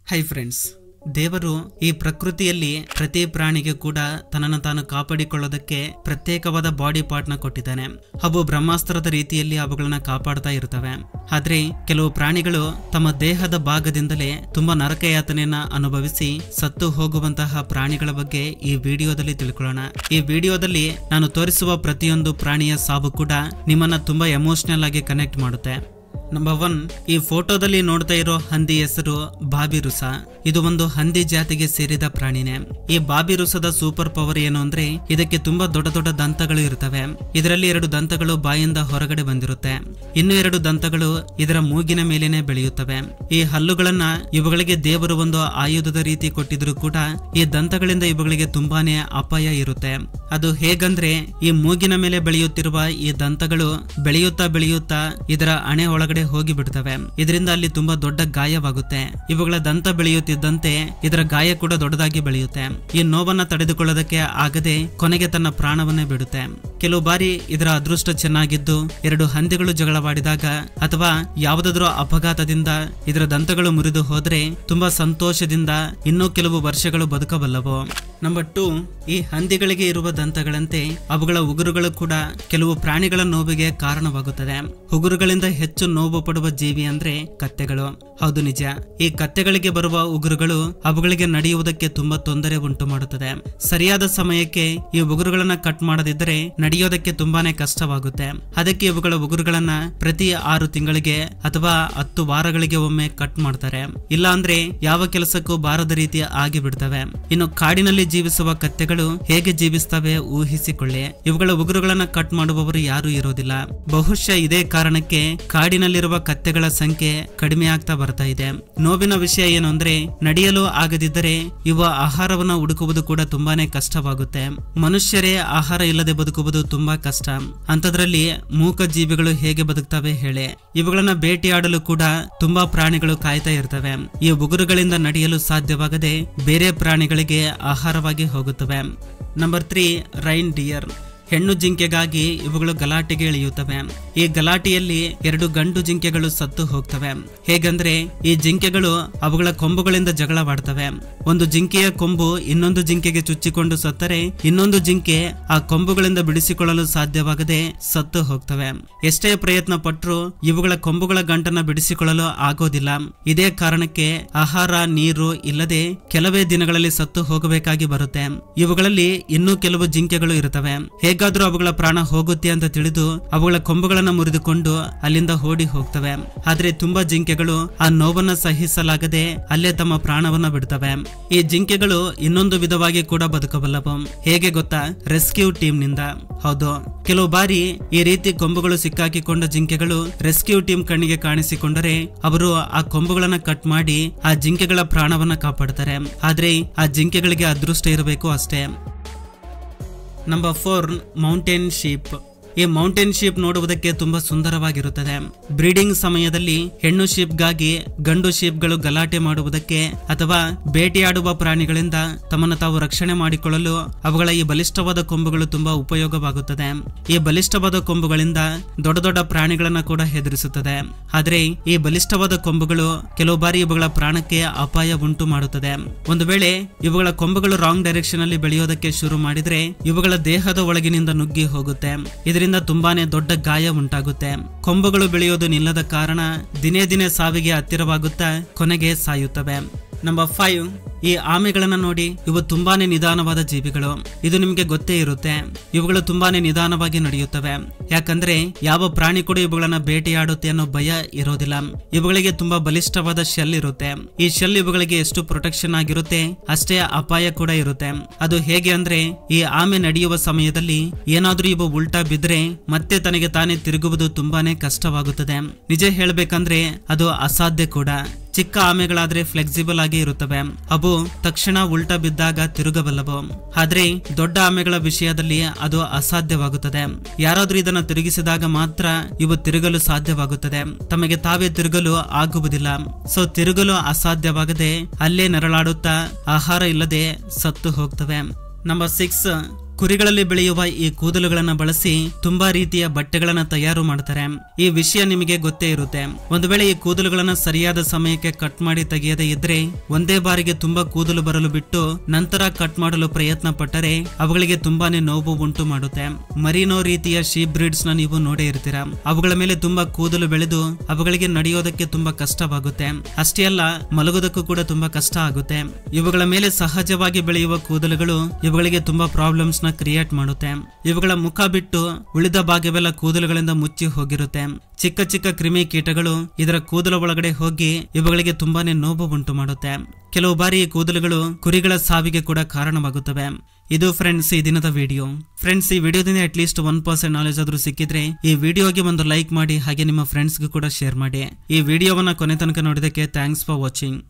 Hi friends, ದೇವರು ಈ ಪ್ರಕೃತಿಯಲ್ಲಿ ಪ್ರತಿ ಪ್ರಾಣಿಗೆ ಕೂಡ ತನ್ನನ್ನು ತಾನು ಕಾಪಾಡಿಕೊಳ್ಳೋದಕ್ಕೆ ಪ್ರತ್ಯೇಕವಾದ ಬಾಡಿ ಪಾರ್ಟ್ ನ ಕೊಟ್ಟಿದ್ದಾನೆ. ಅವು ಬ್ರಹ್ಮಾಸ್ತ್ರದ ರೀತಿಯಲ್ಲಿ ಅವುಗಳನ್ನ ಕಾಪಾಡ್ತಾ ಇರ್ತವೆ. ಆದ್ರೆ ಕೆಲವು ಪ್ರಾಣಿಗಳು ತಮ್ಮ ದೇಹದ ಭಾಗದಿಂದಲೇ ತುಂಬಾ ನರಕಯಾತನೆಯನ್ನ ಅನುಭವಿಸಿ ಸತ್ತು ಹೋಗುವಂತಹ ಪ್ರಾಣಿಗಳ ಬಗ್ಗೆ ಈ ವಿಡಿಯೋದಲ್ಲಿ ತಿಳ್ಕೊಳ್ಳೋಣ. ಈ ವಿಡಿಯೋದಲ್ಲಿ ನಾನು ತೋರಿಸುವ ಪ್ರತಿಯೊಂದು ಪ್ರಾಣಿಯ ಸಾವು ಕೂಡ ನಿಮ್ಮನ್ನ ತುಂಬಾ ಎಮೋಷನಲ್ ಆಗಿ ಕನೆಕ್ಟ್ ಮಾಡುತ್ತೆ. ನಂಬರ್ 1, ಈ ಫೋಟೋದಲ್ಲಿ ನೋಡ್ತಾ ಇರೋ ಹಂದಿ ಹೆಸರು ಬಾಬಿರುಸ. ಇದು ಒಂದು ಹಂದಿ ಜಾತಿಗೆ ಸೇರಿದ ಪ್ರಾಣಿನೇ. ಈ ಬಾಬಿರುಸದ ಸೂಪರ್ ಪವರ್ ಏನು ಅಂದ್ರೆ ಇದಕ್ಕೆ ತುಂಬಾ ದೊಡ್ಡ ದೊಡ್ಡ ದಂತಗಳು ಇರ್ತವೆ. ಇದರಲ್ಲಿ 2 ದಂತಗಳು ಬಾಯಿಂದ ಹೊರಗಡೆ ಬಂದಿರುತ್ತೆ. ಇನ್ನು 2 ದಂತಗಳು ಇದರ ಮೂಗಿನ ಮೇಲೇನೆ ಬೆಳೆಯುತ್ತವೆ. ಈ ಹಲ್ಲುಗಳನ್ನ ಇವುಗಳಿಗೆ ದೇವರು ಒಂದು ಆಯುಧದ ರೀತಿ ಕೊಟ್ಟಿದ್ರು ಕೂಡ ಈ ದಂತಗಳಿಂದ ಇವುಗಳಿಗೆ ತುಂಬಾನೇ ಅಪಾಯ ಇರುತ್ತೆ. ಅದು ಹೇಗಂದ್ರೆ ಈ ಮೂಗಿನ ಮೇಲೆ ಬೆಳೆಯುತ್ತಿರುವ ಈ ದಂತಗಳು ಬೆಳೆಯುತ್ತಾ ಇದರ ಹಣೆ ಒಳಗಡೆ ಹೋಗಿ ಬಿಡ್ತವೆ. ಇದರಿಂದ ಅಲ್ಲಿ ತುಂಬಾ ದೊಡ್ಡ ಗಾಯವಾಗುತ್ತೆ. ಇವುಗಳ ದಂತ ಬೆಳೆಯುತ್ತಿದ್ದಂತೆ ಇದರ ಗಾಯ ಕೂಡ ದೊಡ್ಡದಾಗಿ ಬೆಳೆಯುತ್ತೆ. ಈ ನೋವನ್ನ ತಡೆದುಕೊಳ್ಳೋದಕ್ಕೆ ಆಗದೆ ಕೊನೆಗೆ ತನ್ನ ಪ್ರಾಣವನ್ನೇ ಬಿಡುತ್ತೆ. ಕೆಲವು ಬಾರಿ ಇದರ ಅದೃಷ್ಟ ಚೆನ್ನಾಗಿದ್ದು 2 ಹಂದಿಗಳು ಜಗಳವಾಡಿದಾಗ ಅಥವಾ ಯಾವುದಾದ್ರೂ ಅಪಘಾತದಿಂದ ಇದರ ದಂತಗಳು ಮುರಿದು ಹೋದ್ರೆ ತುಂಬಾ ಸಂತೋಷದಿಂದ ಇನ್ನೂ ಕೆಲವು ವರ್ಷಗಳು ಬದುಕಬಲ್ಲವು. ನಂಬರ್ 2, ಈ ಹಂದಿಗಳಿಗೆ ಇರುವ ದಂತಗಳಂತೆ ಅವುಗಳ ಉಗುರುಗಳು ಕೂಡ ಕೆಲವು ಪ್ರಾಣಿಗಳ ನೋವಿಗೆ ಕಾರಣವಾಗುತ್ತದೆ. ಉಗುರುಗಳಿಂದ ಹೆಚ್ಚು ನೋವು ಪಡುವ ಜೀವಿ ಅಂದ್ರೆ ಕತ್ತೆಗಳು. ಹೌದು, ನಿಜ. ಈ ಕತ್ತೆಗಳಿಗೆ ಬರುವ ಉಗುರುಗಳು ಅವುಗಳಿಗೆ ನಡೆಯುವುದಕ್ಕೆ ತುಂಬಾ ತೊಂದರೆ ಉಂಟು ಮಾಡುತ್ತದೆ. ಸರಿಯಾದ ಸಮಯಕ್ಕೆ ಈ ಉಗುರುಗಳನ್ನ ಕಟ್ ಮಾಡದಿದ್ದರೆ ನಡೆಯೋದಕ್ಕೆ ತುಂಬಾನೇ ಕಷ್ಟವಾಗುತ್ತೆ. ಅದಕ್ಕೆ ಇವುಗಳ ಉಗುರುಗಳನ್ನ ಪ್ರತಿ 6 ತಿಂಗಳಿಗೆ ಅಥವಾ 10 ವಾರಗಳಿಗೆ ಒಮ್ಮೆ ಕಟ್ ಮಾಡ್ತಾರೆ. ಇಲ್ಲ ಅಂದ್ರೆ ಯಾವ ಕೆಲಸಕ್ಕೂ ಬಾರದ ರೀತಿ ಆಗಿ ಬಿಡ್ತವೆ. ಇನ್ನು ಕಾಡಿನಲ್ಲಿ ಜೀವಿಸುವ ಕತ್ತೆಗಳು ಹೇಗೆ ಜೀವಿಸ್ತವೆ ಊಹಿಸಿಕೊಳ್ಳಿ. ಇವುಗಳ ಉಗುರುಗಳನ್ನ ಕಟ್ ಮಾಡುವವರು ಯಾರು ಇರೋದಿಲ್ಲ. ಬಹುಶಃ ಇದೇ ಕಾರಣಕ್ಕೆ ಕಾಡಿನಲ್ಲಿರುವ ಕತ್ತೆಗಳ ಸಂಖ್ಯೆ ಕಡಿಮೆ ಆಗ್ತಾ ಬರ್ತಾ ಇದೆ. ನೋವಿನ ವಿಷಯ ಏನು ಅಂದ್ರೆ ನಡೆಯಲು ಆಗದಿದ್ದರೆ ಇವು ಆಹಾರವನ್ನ ಹುಡುಕುವುದು ಕೂಡ ತುಂಬಾನೇ ಕಷ್ಟವಾಗುತ್ತೆ. ಮನುಷ್ಯರೇ ಆಹಾರ ಇಲ್ಲದೆ ಬದುಕುವುದು ತುಂಬಾ ಕಷ್ಟ. ಅಂತದ್ರಲ್ಲಿ ಮೂಕ ಜೀವಿಗಳು ಹೇಗೆ ಬದುಕ್ತವೆ ಹೇಳಿ. ಇವುಗಳನ್ನ ಬೇಟೆಯಾಡಲು ಕೂಡ ತುಂಬಾ ಪ್ರಾಣಿಗಳು ಕಾಯ್ತಾ ಇರ್ತವೆ. ಈ ಉಗುರುಗಳಿಂದ ನಡೆಯಲು ಸಾಧ್ಯವಾಗದೆ ಬೇರೆ ಪ್ರಾಣಿಗಳಿಗೆ ಆಹಾರವಾಗಿ ಹೋಗುತ್ತವೆ. Number 3, rain dear. ಹೆಣ್ಣು ಜಿಂಕೆಗಾಗಿ ಇವುಗಳು ಗಲಾಟೆಗೆ ಇಳಿಯುತ್ತವೆ. ಈ ಗಲಾಟೆಯಲ್ಲಿ 2 ಗಂಡು ಜಿಂಕೆಗಳು ಸತ್ತು ಹೋಗ್ತವೆ. ಹೇಗಂದ್ರೆ ಈ ಜಿಂಕೆಗಳು ಅವುಗಳ ಕೊಂಬುಗಳಿಂದ ಜಗಳವಾಡ್ತವೆ. ಒಂದು ಜಿಂಕೆಯ ಕೊಂಬು ಇನ್ನೊಂದು ಜಿಂಕೆಗೆ ಚುಚ್ಚಿಕೊಂಡು ಸತ್ತರೆ ಇನ್ನೊಂದು ಜಿಂಕೆ ಆ ಕೊಂಬುಗಳಿಂದ ಬಿಡಿಸಿಕೊಳ್ಳಲು ಸಾಧ್ಯವಾಗದೆ ಸತ್ತು ಹೋಗ್ತವೆ. ಎಷ್ಟೇ ಪ್ರಯತ್ನ ಪಟ್ಟರೂ ಇವುಗಳ ಕೊಂಬುಗಳ ಗಂಟನ್ನ ಬಿಡಿಸಿಕೊಳ್ಳಲು ಆಗೋದಿಲ್ಲ. ಇದೇ ಕಾರಣಕ್ಕೆ ಆಹಾರ ನೀರು ಇಲ್ಲದೆ ಕೆಲವೇ ದಿನಗಳಲ್ಲಿ ಸತ್ತು ಹೋಗಬೇಕಾಗಿ ಬರುತ್ತೆ. ಇವುಗಳಲ್ಲಿ ಇನ್ನೂ ಕೆಲವು ಜಿಂಕೆಗಳು ಇರುತ್ತವೆ. ಹೇಗಾದ್ರೂ ಅವುಗಳ ಪ್ರಾಣ ಹೋಗುತ್ತೆ ಅಂತ ತಿಳಿದು ಅವುಗಳ ಕೊಂಬುಗಳನ್ನ ಮುರಿದುಕೊಂಡು ಅಲ್ಲಿಂದ ಓಡಿ ಹೋಗ್ತವೆ. ಆದ್ರೆ ತುಂಬಾ ಜಿಂಕೆಗಳು ಆ ನೋವನ್ನ ಸಹಿಸಲಾಗದೆ ಅಲ್ಲೇ ತಮ್ಮ ಪ್ರಾಣವನ್ನ ಬಿಡ್ತವೆ. ಈ ಜಿಂಕೆಗಳು ಇನ್ನೊಂದು ವಿಧವಾಗಿ ಕೂಡ ಬದುಕಬಲ್ಲವು. ಹೇಗೆ ಗೊತ್ತಾ? ರೆಸ್ಕ್ಯೂ ಟೀಮ್ ನಿಂದ. ಹೌದು, ಕೆಲವು ಬಾರಿ ಈ ರೀತಿ ಕೊಂಬುಗಳು ಸಿಕ್ಕಾಕಿಕೊಂಡ ಜಿಂಕೆಗಳು ರೆಸ್ಕ್ಯೂ ಟೀಮ್ ಕಣ್ಣಿಗೆ ಕಾಣಿಸಿಕೊಂಡರೆ ಅವರು ಆ ಕೊಂಬುಗಳನ್ನ ಕಟ್ ಮಾಡಿ ಆ ಜಿಂಕೆಗಳ ಪ್ರಾಣವನ್ನ ಕಾಪಾಡ್ತಾರೆ. ಆದ್ರೆ ಆ ಜಿಂಕೆಗಳಿಗೆ ಅದೃಷ್ಟ ಇರಬೇಕು ಅಷ್ಟೇ. Number 4, mountain sheep. ಈ ಮೌಂಟೇನ್ ಶೀಪ್ ನೋಡುವುದಕ್ಕೆ ತುಂಬಾ ಸುಂದರವಾಗಿರುತ್ತದೆ. ಬ್ರೀಡಿಂಗ್ ಸಮಯದಲ್ಲಿ ಹೆಣ್ಣು ಶೀಪ್ಗಾಗಿ ಗಂಡು ಶೀಪ್ಗಳು ಗಲಾಟೆ ಮಾಡುವುದಕ್ಕೆ ಅಥವಾ ಬೇಟೆಯಾಡುವ ಪ್ರಾಣಿಗಳಿಂದ ತಮ್ಮನ್ನು ತಾವು ರಕ್ಷಣೆ ಮಾಡಿಕೊಳ್ಳಲು ಅವುಗಳ ಈ ಬಲಿಷ್ಠವಾದ ಕೊಂಬುಗಳು ತುಂಬಾ ಉಪಯೋಗವಾಗುತ್ತದೆ. ಈ ಬಲಿಷ್ಠವಾದ ಕೊಂಬುಗಳಿಂದ ದೊಡ್ಡ ದೊಡ್ಡ ಪ್ರಾಣಿಗಳನ್ನ ಕೂಡ ಹೆದರಿಸುತ್ತದೆ. ಆದ್ರೆ ಈ ಬಲಿಷ್ಠವಾದ ಕೊಂಬುಗಳು ಕೆಲವು ಬಾರಿ ಇವುಗಳ ಪ್ರಾಣಕ್ಕೆ ಅಪಾಯ ಉಂಟು ಮಾಡುತ್ತದೆ. ಒಂದು ವೇಳೆ ಇವುಗಳ ಕೊಂಬುಗಳು ರಾಂಗ್ ಡೈರೆಕ್ಷನ್ ಅಲ್ಲಿ ಬೆಳೆಯೋದಕ್ಕೆ ಶುರು ಮಾಡಿದ್ರೆ ಇವುಗಳ ದೇಹದ ಒಳಗಿನಿಂದ ನುಗ್ಗಿ ಹೋಗುತ್ತೆ. ಇದರಿಂದ ತುಂಬಾನೇ ದೊಡ್ಡ ಗಾಯ ಉಂಟಾಗುತ್ತೆ. ಕೊಂಬುಗಳು ಬೆಳೆಯೋದು ನಿಲ್ಲದ ಕಾರಣ ದಿನೇ ದಿನೇ ಸಾವಿಗೆ ಹತ್ತಿರವಾಗುತ್ತಾ ಕೊನೆಗೆ ಸಾಯುತ್ತವೆ. ನಂಬರ್ 5, ಈ ಆಮೆಗಳನ್ನ ನೋಡಿ. ಇವು ತುಂಬಾನೇ ನಿಧಾನವಾದ ಜೀವಿಗಳು. ಇದು ನಿಮಗೆ ಗೊತ್ತೇ ಇರುತ್ತೆ. ಇವುಗಳು ತುಂಬಾನೇ ನಿಧಾನವಾಗಿ ನಡೆಯುತ್ತವೆ. ಯಾಕಂದ್ರೆ ಯಾವ ಪ್ರಾಣಿ ಕೂಡ ಇವುಗಳನ್ನ ಬೇಟೆಯಾಡುತ್ತೆ ಅನ್ನೋ ಭಯ ಇರೋದಿಲ್ಲ. ಇವುಗಳಿಗೆ ತುಂಬಾ ಬಲಿಷ್ಠವಾದ ಶೆಲ್ ಇರುತ್ತೆ. ಈ ಶೆಲ್ ಇವುಗಳಿಗೆ ಎಷ್ಟು ಪ್ರೊಟೆಕ್ಷನ್ ಆಗಿರುತ್ತೆ ಅಷ್ಟೇ ಅಪಾಯ ಕೂಡ ಇರುತ್ತೆ. ಅದು ಹೇಗೆ ಅಂದ್ರೆ ಈ ಆಮೆ ನಡೆಯುವ ಸಮಯದಲ್ಲಿ ಏನಾದ್ರೂ ಇವು ಉಲ್ಟಾ ಬಿದ್ರೆ ಮತ್ತೆ ತನಗೆ ತಾನೇ ತಿರುಗುವುದು ತುಂಬಾನೇ ಕಷ್ಟವಾಗುತ್ತದೆ. ನಿಜ ಹೇಳ್ಬೇಕಂದ್ರೆ ಅದು ಅಸಾಧ್ಯ ಕೂಡ. ಚಿಕ್ಕ ಆಮೆಗಳಾದ್ರೆ ಫ್ಲೆಕ್ಸಿಬಲ್ ಆಗಿ ಇರುತ್ತವೆ. ಅವು ತಕ್ಷಣ ಉಲ್ಟಾ ಬಿದ್ದಾಗ ತಿರುಗಬಲ್ಲವು. ಆದ್ರೆ ದೊಡ್ಡ ಆಮೆಗಳ ವಿಷಯದಲ್ಲಿ ಅದು ಅಸಾಧ್ಯವಾಗುತ್ತದೆ. ಯಾರಾದ್ರೂ ಇದನ್ನ ತಿರುಗಿಸಿದಾಗ ಮಾತ್ರ ಇವು ತಿರುಗಲು ಸಾಧ್ಯವಾಗುತ್ತದೆ. ತಮಗೆ ತಾವೇ ತಿರುಗಲು ಆಗುವುದಿಲ್ಲ. ಸೊ ತಿರುಗಲು ಅಸಾಧ್ಯವಾಗದೆ ಅಲ್ಲೇ ನೆರಳಾಡುತ್ತಾ ಆಹಾರ ಇಲ್ಲದೆ ಸತ್ತು ಹೋಗ್ತವೆ. ನಂಬರ್ 6, ಕುರಿಗಳಲ್ಲಿ ಬೆಳೆಯುವ ಈ ಕೂದಲುಗಳನ್ನ ಬಳಸಿ ತುಂಬಾ ರೀತಿಯ ಬಟ್ಟೆಗಳನ್ನ ತಯಾರು ಮಾಡ್ತಾರೆ. ಈ ವಿಷಯ ನಿಮಗೆ ಗೊತ್ತೇ ಇರುತ್ತೆ. ಒಂದು ವೇಳೆ ಈ ಕೂದಲುಗಳನ್ನ ಸರಿಯಾದ ಸಮಯಕ್ಕೆ ಕಟ್ ಮಾಡಿ ತೆಗೆಯದೇ ಇದ್ರೆ ಒಂದೇ ಬಾರಿಗೆ ತುಂಬಾ ಕೂದಲು ಬರಲು ಬಿಟ್ಟು ನಂತರ ಕಟ್ ಮಾಡಲು ಪ್ರಯತ್ನ ಪಟ್ಟರೆ ಅವುಗಳಿಗೆ ತುಂಬಾನೇ ನೋವು ಉಂಟು ಮಾಡುತ್ತೆ. ಮರಿನೋ ರೀತಿಯ ಶೀಪ್ ಬ್ರೀಡ್ಸ್ ನ ನೀವು ನೋಡೇ ಇರ್ತೀರಾ. ಅವುಗಳ ಮೇಲೆ ತುಂಬಾ ಕೂದಲು ಬೆಳೆದು ಅವುಗಳಿಗೆ ನಡೆಯೋದಕ್ಕೆ ತುಂಬಾ ಕಷ್ಟವಾಗುತ್ತೆ. ಅಷ್ಟೇ ಅಲ್ಲ, ಮಲಗೋದಕ್ಕೂ ಕೂಡ ತುಂಬಾ ಕಷ್ಟ ಆಗುತ್ತೆ. ಇವುಗಳ ಮೇಲೆ ಸಹಜವಾಗಿ ಬೆಳೆಯುವ ಕೂದಲುಗಳು ಇವುಗಳಿಗೆ ತುಂಬಾ ಪ್ರಾಬ್ಲಮ್ಸ್ ನ ಕ್ರಿಯೇಟ್ ಮಾಡುತ್ತೆ. ಇವುಗಳ ಮುಖ ಬಿಟ್ಟು ಉಳಿದ ಭಾಗವೆಲ್ಲ ಕೂದಲುಗಳಿಂದ ಮುಚ್ಚಿ ಹೋಗಿರುತ್ತೆ. ಚಿಕ್ಕ ಚಿಕ್ಕ ಕ್ರಿಮಿ ಕೀಟಗಳು ಇದರ ಕೂದಲ ಒಳಗಡೆ ಹೋಗಿ ಇವುಗಳಿಗೆ ತುಂಬಾನೇ ನೋವು ಉಂಟು ಮಾಡುತ್ತೆ. ಕೆಲವು ಬಾರಿ ಈ ಕೂದಲುಗಳು ಕುರಿಗಳ ಸಾವಿಗೆ ಕೂಡ ಕಾರಣವಾಗುತ್ತವೆ. ಇದು ಫ್ರೆಂಡ್ಸ್ ಈ ದಿನದ ವಿಡಿಯೋ. ಫ್ರೆಂಡ್ಸ್, ಈ ವಿಡಿಯೋದಿಂದ ಅಟ್ಲೀಸ್ಟ್ 1% ನಾಲೆಜ್ ಆದ್ರೂ ಸಿಕ್ಕಿದ್ರೆ ಈ ವಿಡಿಯೋಗೆ ಒಂದು ಲೈಕ್ ಮಾಡಿ, ಹಾಗೆ ನಿಮ್ಮ ಫ್ರೆಂಡ್ಸ್ಗೂ ಕೂಡ ಶೇರ್ ಮಾಡಿ. ಈ ವಿಡಿಯೋವನ್ನ ಕೊನೆ ತನಕ ನೋಡಿದಕ್ಕೆ ಥ್ಯಾಂಕ್ಸ್ ಫಾರ್ ವಾಚಿಂಗ್.